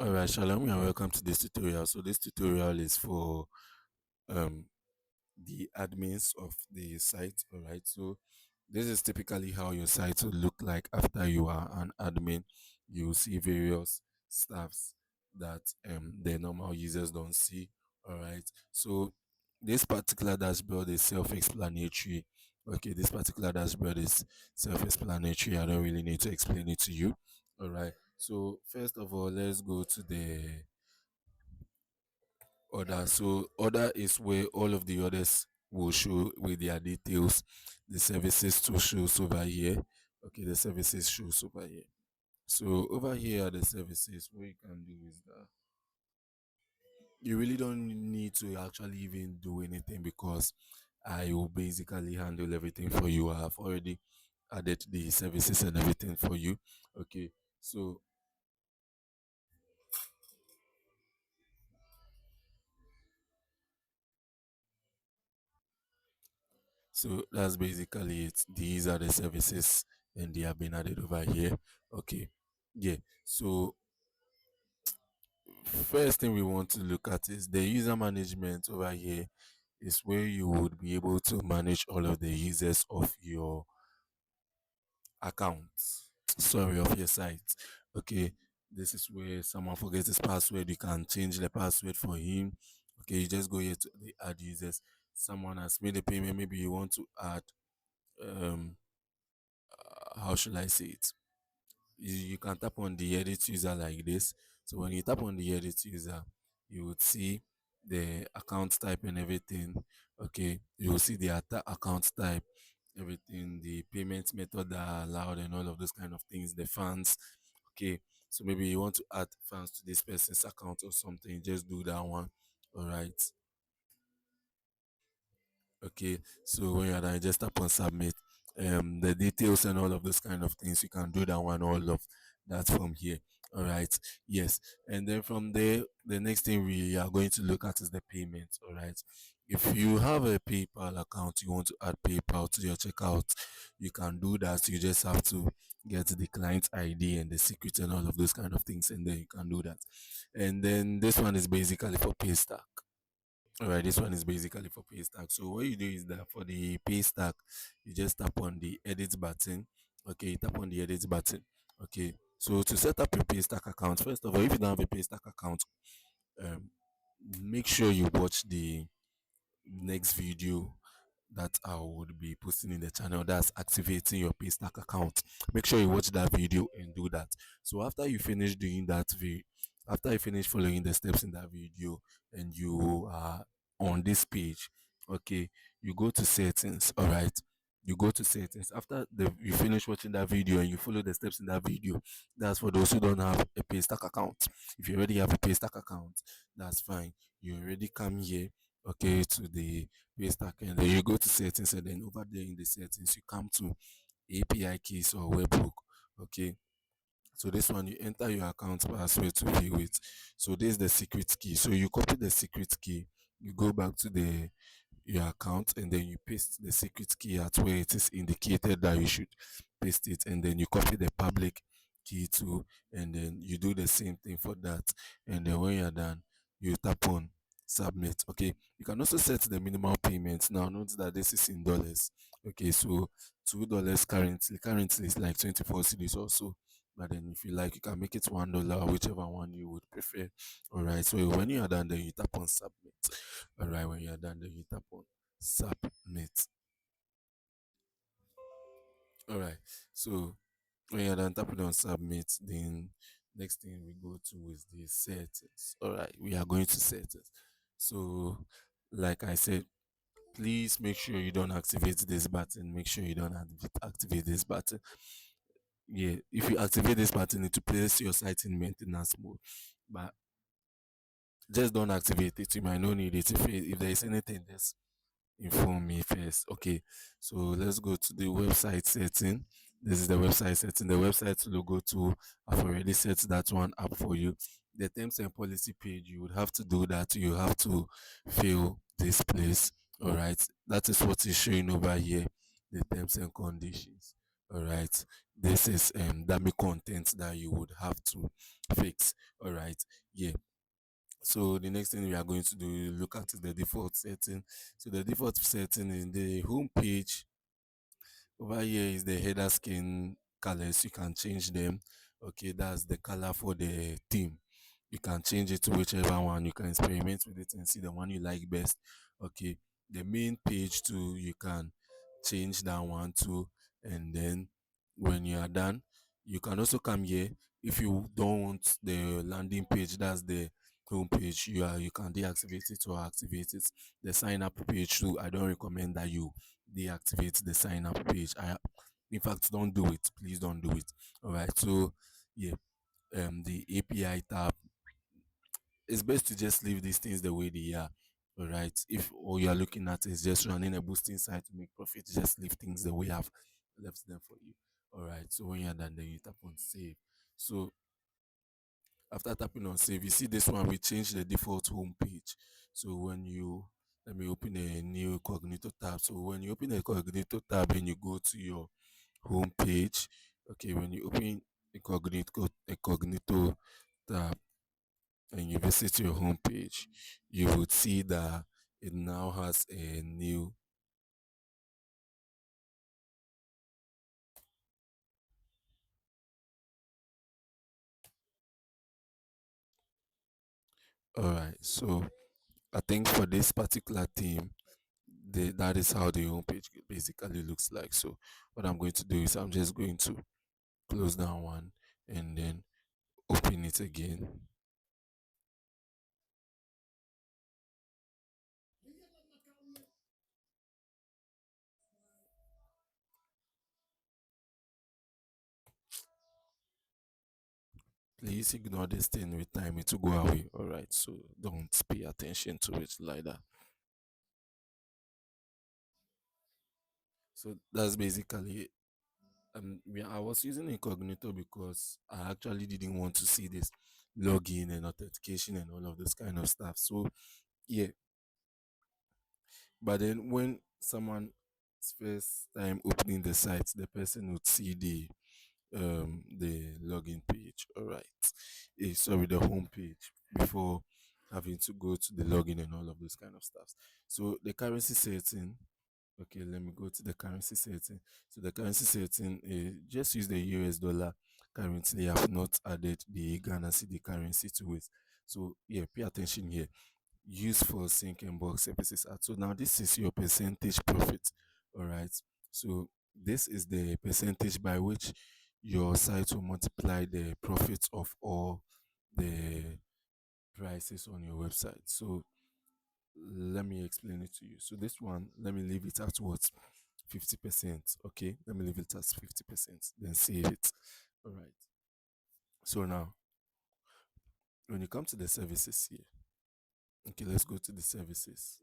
Alright, Shalom and welcome to this tutorial. So this tutorial is for um the admins of the site. Alright, so this is typically how your site will look like after you are an admin. You see various staffs that the normal users don't see. Alright, so this particular dashboard is self-explanatory. Okay, this particular dashboard is self-explanatory. I don't really need to explain it to you. Alright, so first of all, let's go to the order. So order is where all of the others will show with their details. The services to shows over here. Okay, the services shows over here. So over here are the services. What you can do is that you really don't need to actually even do anything because I will basically handle everything for you. I have already added the services and everything for you. Okay, so So that's basically it. These are the services and they have been added over here. Okay. Yeah. So first thing we want to look at is the user management over here is where you would be able to manage all of the users of your account. Sorry, of your site. Okay. This is where someone forgets his password. You can change the password for him. Okay, you just go here to the add users. Someone has made a payment. Maybe you want to add um how should I say it? You can tap on the edit user like this. So when you tap on the edit user, you would see the account type and everything. Okay, you will see the account type, everything, the payment method that are allowed, and all of those kind of things. The funds. Okay, so maybe you want to add funds to this person's account or something. Just do that one. All right. Okay, so when you're done, just tap on submit. The details and all of those kind of things, you can do that one, all of that from here. All right, yes, and then from there, the next thing we are going to look at is the payment. All right, if you have a PayPal account, you want to add PayPal to your checkout, you can do that. You just have to get the client ID and the secret and all of those kind of things, and then you can do that. And then this one is basically for Paystack. All right, this one is basically for pay stack. So what you do is that for the pay stack, you just tap on the edit button. Okay, you tap on the edit button. Okay, so to set up your pay stack account, first of all, if you don't have a pay stack account, um, make sure you watch the next video that I would be posting in the channel. That's activating your Paystack account. Make sure you watch that video and do that. So after you finish doing that after you finish following the steps in that video and you are on this page, okay, you go to settings. All right, you go to settings after you finish watching that video and you follow the steps in that video. That's for those who don't have a Paystack account. If you already have a Paystack account, that's fine. You already come here, okay, to the Paystack, and then you go to settings, and then over there in the settings you come to API keys or webhook. Okay, so this one you enter your account password to view it. So this is the secret key. So you copy the secret key, you go back to the your account, and then you paste the secret key at where it is indicated that you should paste it, and then you copy the public key too, and then you do the same thing for that. And then when you're done, you tap on submit. Okay, you can also set the minimum payment. Now note that this is in dollars. Okay, so $2 currently is like 24 cedis also. But then if you like, you can make it $1, whichever one you would prefer. All right, so when you are done, then you tap on submit. All right, when you are done, then you tap on submit. All right, so when you're done tapping on submit, then next thing we go to is the settings. All right, we are going to settings. So like I said, please make sure you don't activate this button. Make sure you don't activate this button. Yeah, if you activate this button, it will place your site in maintenance mode. But just don't activate it. You might not need it. If there is anything, just inform me first. Okay, so let's go to the website setting. This is the website setting. The website logo too, I've already set that one up for you. The terms and policy page, you would have to do that. You have to fill this place. All right, that is what is showing over here, the terms and conditions. All right, this is dummy content that you would have to fix. All right. Yeah. So the next thing we are going to do is look at the default setting. So the default setting in the home page over here is the header skin colors. You can change them. Okay, that's the color for the theme. You can change it to whichever one. You can experiment with it and see the one you like best. Okay, the main page too, you can change that one too. And then when you are done, you can also come here if you don't want the landing page. That's the home page. You can deactivate it or activate it. The sign up page too. I don't recommend that you deactivate the sign up page. In fact, don't do it. Please don't do it. All right. So yeah, the API tab, it's best to just leave these things the way they are. All right. If all you're looking at is just running a boosting site to make profit, just leave things the way I've left them for you. All right. So when you're done, then you tap on save. So after tapping on save, you see this one, we change the default home page. So when you let me open a new incognito tab. So when you open a incognito tab and you go to your home page, okay, when you open incognito tab and you visit your home page, you would see that it now has a new. All right, so I think for this particular theme, that is how the home page basically looks like. So what I'm going to do is I'm just going to close down one and then open it again. Please ignore this thing with time, it will go away. All right, so don't pay attention to it like that. So that's basically it. I was using incognito because I actually didn't want to see this login and authentication and all of this kind of stuff. So yeah, but then when someone first time opening the site, the person would see the login page. All right, sorry, the home page before having to go to the login and all of those kind of stuff. So the currency setting. Okay, let me go to the currency setting. So the currency setting, just use the US dollar. Currently, I've not added the Ghana city currency to it. So yeah, pay attention here. Use for sync and box services. So now this is your percentage profit. All right. So this is the percentage by which your site will multiply the profits of all the prices on your website. So let me explain it to you. So this one, let me leave it at what? 50%. Okay, let me leave it as 50%. Then save it. All right. So now, when you come to the services here, okay, let's go to the services.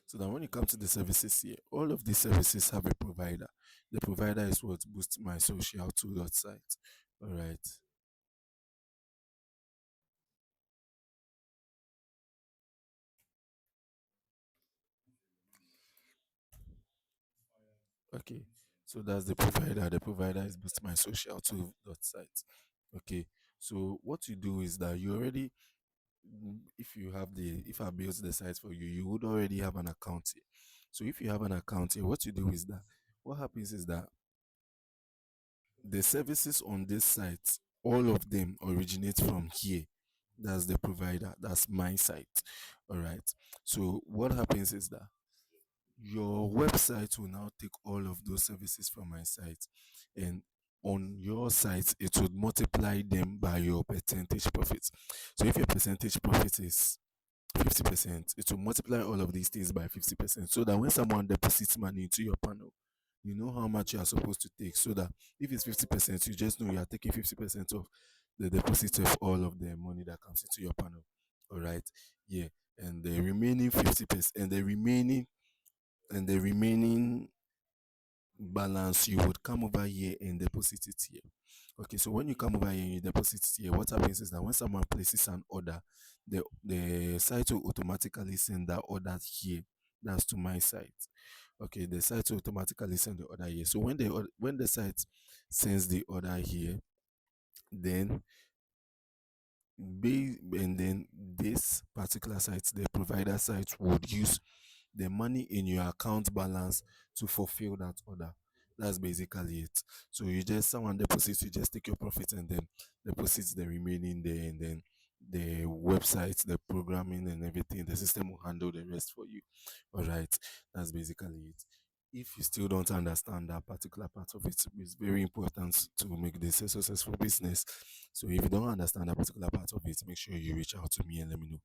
So now, when you come to the services here, all of these services have a provider. The provider is what boosts my social to that site. All right. Okay. So that's the provider. The provider is boost my social to dot site. Okay. So what you do is that you already, if I built the site for you, you would already have an account here. So if you have an account here, what you do is that what happens is that the services on this site, all of them originate from here. That's the provider. That's my site. All right. So what happens is that your website will now take all of those services from my site, and on your site it would multiply them by your percentage profit. So if your percentage profit is 50%, it will multiply all of these things by 50%, so that when someone deposits money into your panel, you know how much you are supposed to take. So that if it's 50%, you just know you are taking 50% of the deposit of all of the money that comes into your panel. All right. Yeah. And the remaining 50%, and the remaining balance, you would come over here and deposit it here. Okay, so when you come over here and you deposit it here, what happens is that when someone places an order, the site will automatically send that order here. That's to my site. Okay, the site will automatically send the order here. So when the site sends the order here, Then and then this particular site, the provider site, would use the money in your account balance to fulfill that order. That's basically it. So you just someone deposits, you just take your profit and then deposits the remaining there, and then the website, the programming and everything, the system will handle the rest for you. All right, that's basically it. If you still don't understand that particular part of it, it's very important to make this a successful business. So if you don't understand that particular part of it, make sure you reach out to me and let me know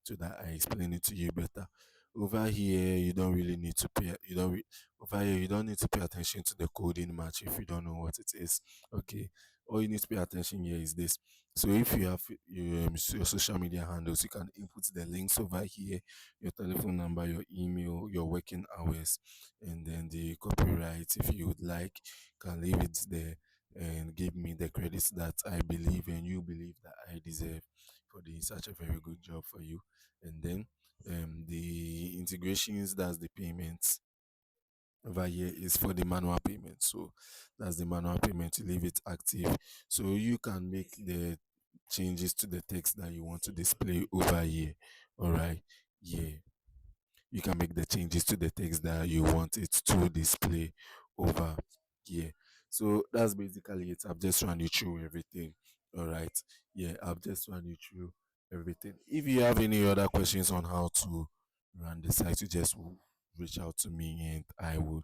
so that I explain it to you better. Over here, you don't really need to pay. Over here, you don't need to pay attention to the coding match if you don't know what it is. Okay, all you need to pay attention here is this. So if you have your social media handles, you can input the links over here, your telephone number, your email, your working hours, and then the copyright. If you would like, can leave it there and give me the credits that I believe and you believe that I deserve for doing such a very good job for you. And then the integrations, that's the payments over here, is for the manual payment. So that's the manual payment, to leave it active so you can make the changes to the text that you want to display over here. All right, yeah, you can make the changes to the text that you want it to display over here. So that's basically it. I've just run you through everything. All right. Yeah, I've just run you through everything. If you have any other questions on how to run the site, you just reach out to me and I would.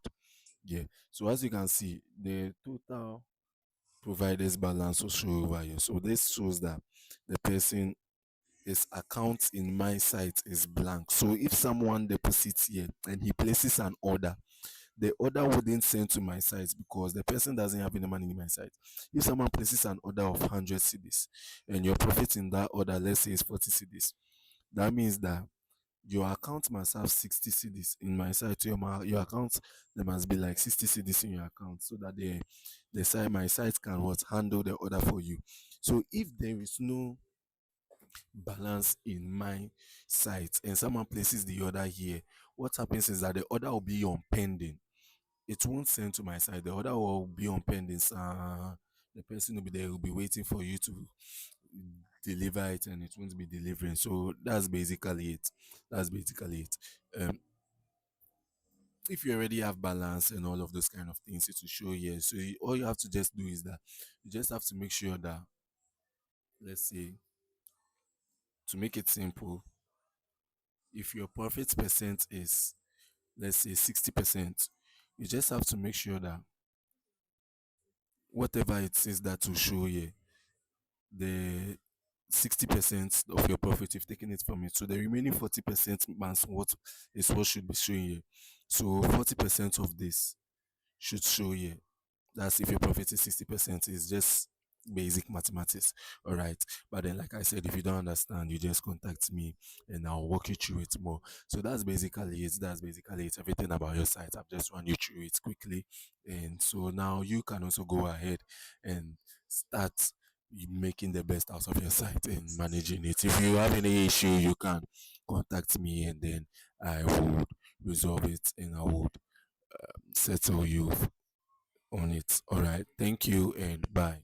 Yeah. So as you can see, the total providers balance will show over here. So this shows that the person, his account in my site is blank. So if someone deposits here and he places an order, the order wouldn't send to my site because the person doesn't have any money in my site. If someone places an order of 100 CDs and your profit in that order, let's say, is 40 CDs, that means that your account must have 60 CDs in my site. Your account, there must be like 60 CDs in your account so that the site, my site, can what, handle the order for you. So if there is no balance in my site and someone places the order here, what happens is that the order will be on pending. It won't send to my site. The order will be on pending. The person will be there, will be waiting for you to deliver it, and it won't be delivering. So that's basically it. That's basically it. If you already have balance and all of those kind of things, it will show here. So all you have to just do is that you just have to make sure that, let's say, to make it simple, if your profit percent is, let's say, 60%, you just have to make sure that whatever it is that will show here, the 60% of your profit, you've taken it from it. So the remaining 40% must what is what should be showing here. So 40% of this should show here. That's if your profit is 60%. It's just basic mathematics. All right. But then, like I said, if you don't understand, you just contact me and I'll walk you through it more. So that's basically it. That's basically it. Everything about your site, I've just run you through it quickly. And so now you can also go ahead and start making the best out of your site and managing it. If you have any issue, you can contact me and then I would resolve it and I would settle you on it. All right. Thank you and bye.